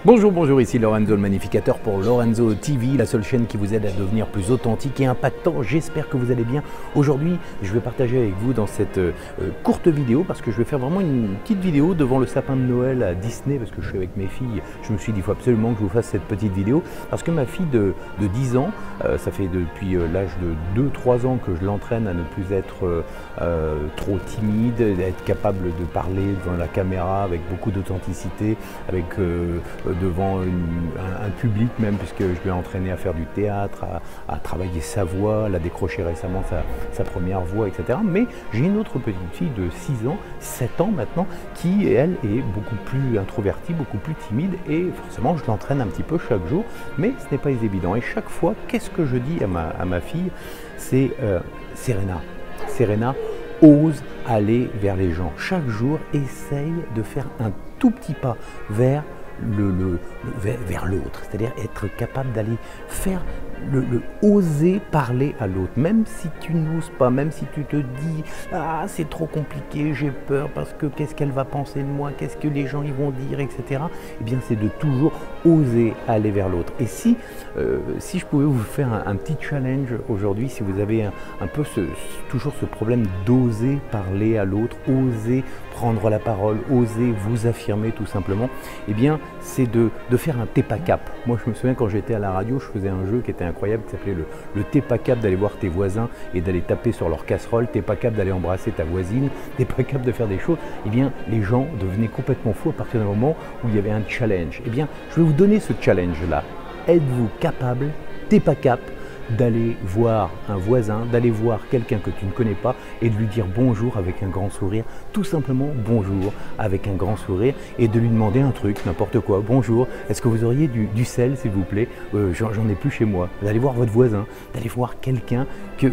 Bonjour, bonjour, ici Lorenzo le Magnificateur pour Lorenzo TV, la seule chaîne qui vous aide à devenir plus authentique et impactant. J'espère que vous allez bien. Aujourd'hui, je vais partager avec vous dans cette courte vidéo, parce que je vais faire vraiment une petite vidéo devant le sapin de Noël à Disney, parce que je suis avec mes filles. Je me suis dit, il faut absolument que je vous fasse cette petite vidéo, parce que ma fille de 10 ans, ça fait depuis l'âge de 2-3 ans que je l'entraîne à ne plus être trop timide, être capable de parler devant la caméra avec beaucoup d'authenticité, avec devant un public même, puisque je lui ai entraîné à faire du théâtre, à travailler sa voix, elle a décroché récemment sa première voix, etc. Mais j'ai une autre petite fille de 6 ans, 7 ans maintenant, qui elle est beaucoup plus introvertie, beaucoup plus timide, et forcément je l'entraîne un petit peu chaque jour, mais ce n'est pas évident. Et chaque fois, qu'est-ce que je dis à ma fille? C'est Serena, ose aller vers les gens. Chaque jour, essaye de faire un tout petit pas vers l'autre, c'est-à-dire être capable d'aller faire oser parler à l'autre, même si tu n'oses pas, même si tu te dis ah c'est trop compliqué, j'ai peur parce que qu'est-ce qu'elle va penser de moi, qu'est-ce que les gens ils vont dire, etc. Eh bien c'est de toujours oser aller vers l'autre. Et si je pouvais vous faire un petit challenge aujourd'hui, si vous avez un peu toujours ce problème d'oser parler à l'autre, oser prendre la parole, oser vous affirmer tout simplement, eh bien c'est de faire un TEPACAP. Moi je me souviens quand j'étais à la radio, je faisais un jeu qui était incroyable, qui s'appelait le t'es pas capable d'aller voir tes voisins et d'aller taper sur leur casserole, t'es pas capable d'aller embrasser ta voisine, t'es pas capable de faire des choses. Eh bien les gens devenaient complètement fous à partir d'un moment où il y avait un challenge. Eh bien je vais vous donner ce challenge là. Êtes-vous capable, t'es pas capable, d'aller voir un voisin, d'aller voir quelqu'un que tu ne connais pas et de lui dire bonjour avec un grand sourire, tout simplement bonjour avec un grand sourire, et de lui demander un truc, n'importe quoi, bonjour, est-ce que vous auriez du sel s'il vous plaît, j'en ai plus chez moi, d'aller voir votre voisin, d'aller voir quelqu'un que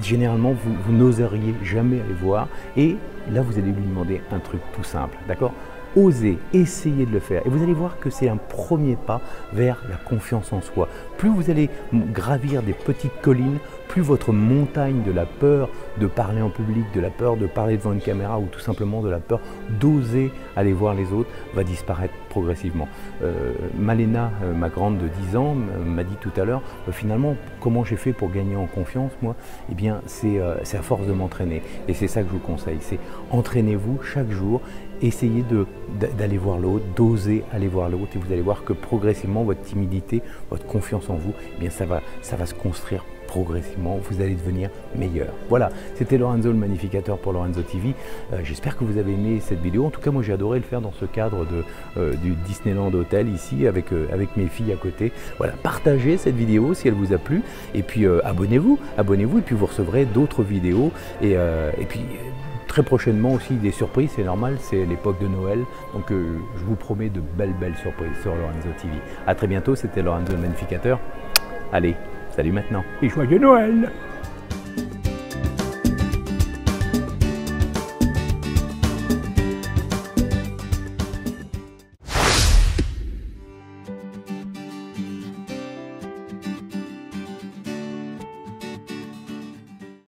généralement vous n'oseriez jamais aller voir, et là vous allez lui demander un truc tout simple, d'accord ? Osez, essayez de le faire, et vous allez voir que c'est un premier pas vers la confiance en soi. Plus vous allez gravir des petites collines, plus votre montagne de la peur de parler en public, de la peur de parler devant une caméra, ou tout simplement de la peur d'oser aller voir les autres, va disparaître progressivement. Malena, ma grande de 10 ans, m'a dit tout à l'heure, finalement, comment j'ai fait pour gagner en confiance, moi? Eh bien, c'est à force de m'entraîner. Et c'est ça que je vous conseille, c'est entraînez-vous chaque jour, essayez d'aller voir l'autre, d'oser aller voir l'autre, et vous allez voir que progressivement, votre timidité, votre confiance en vous, eh bien, ça va se construire progressivement, vous allez devenir meilleur. Voilà, c'était Lorenzo le Magnificateur pour Lorenzo TV. J'espère que vous avez aimé cette vidéo. En tout cas, moi j'ai adoré le faire dans ce cadre du Disneyland Hotel ici, avec mes filles à côté. Voilà, partagez cette vidéo si elle vous a plu, et puis abonnez-vous, et puis vous recevrez d'autres vidéos, et puis très prochainement aussi des surprises, c'est normal, c'est l'époque de Noël, donc je vous promets de belles surprises sur Lorenzo TV. A très bientôt, c'était Lorenzo le Magnificateur. Allez, salut maintenant et joyeux Noël!